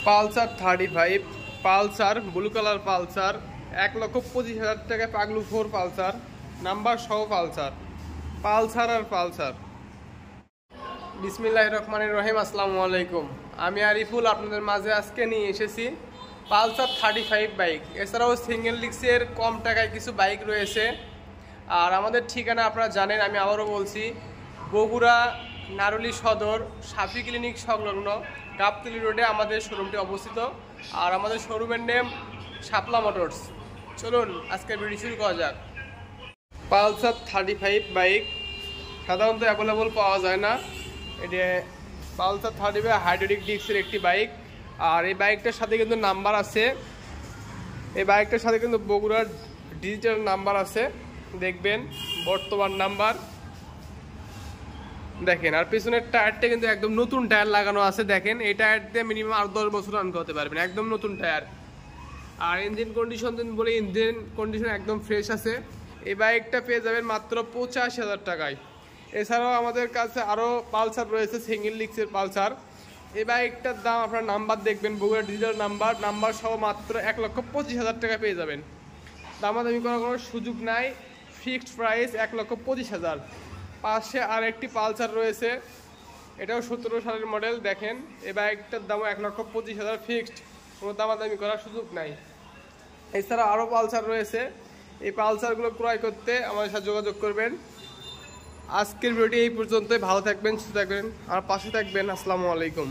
Pulsar 35 Pulsar blue colour Pulsar 1,25,000 টাকায় Paglu 4 Pulsar number সহ Pulsar Pulsar আর Pulsar. বিসমিল্লাহির রহমানির রহিম। আসসালামু আলাইকুম। আমি আরিফুল আপনাদের মাঝে আজকে নিয়ে এসেছি পালসার 35 বাইক। এছাড়াও সিঙ্গেল ডিস্কের কম টাকায় কিছু বাইক রয়েছে। আর আমাদের ঠিকানা আপনারা জানেন, আমি আবারও বলছি, বগুড়া নারুলি সদর সাফি ক্লিনিক সংলগ্ন গাবতলী রোডে আমাদের শোরুমটি অবস্থিত। আর আমাদের শোরুমের নেম শাপলা মোটরস। চলুন আজকের ভিডিও শুরু করা যাক। পালসার 35 বাইক সাধারণত অ্যাভেলেবল পাওয়া যায় না। এটা পালসার 35 হাইড্রোলিক ডিস্কের একটি বাইক। আর এই বাইকটার সাথে কিন্তু নাম্বার আছে, এই বাইকটার সাথে কিন্তু বগুড়ার ডিজিটাল নাম্বার আছে, দেখবেন বর্তমান নাম্বার দেখেন। আর পিছনের টায়ারটা কিন্তু একদম নতুন টায়ার লাগানো আছে, দেখেন এই টায়ার দিয়ে মিনিমাম আর 10 বছর রান করতে পারবেন, একদম নতুন টায়ার। আর ইঞ্জিন কন্ডিশন বলে ইঞ্জিন কন্ডিশন একদম ফ্রেশ আছে। এই বাইকটা পেয়ে যাবেন মাত্র 85,000 টাকায়। এছাড়াও আমাদের কাছে আরও পালসার রয়েছে, সিঙ্গেল ডিস্কের পালসার। এই বাইকটার দাম আপনার নাম্বার দেখবেন, বগুড়া ডিজিটাল নাম্বার সহ মাত্র 1,25,000 টাকা পেয়ে যাবেন। দামাদামি করার কোনো সুযোগ নাই, ফিক্সড প্রাইস 1,25,000। পাশে আর একটি পালসার রয়েছে, এটাও 17 সালের মডেল। দেখেন এই বাইকটার দামও 1,25,000 ফিক্সড, কোনো দামাদামি করার সুযোগ নাই। এছাড়া আরও পালসার রয়েছে, এই পালসারগুলো ক্রয় করতে আমাদের সাথে যোগাযোগ করবেন। আজকের ভিডিওটি এই পর্যন্তই। ভালো থাকবেন, সুস্থ থাকবেন আর পাশে থাকবেন। আসসালামু আলাইকুম।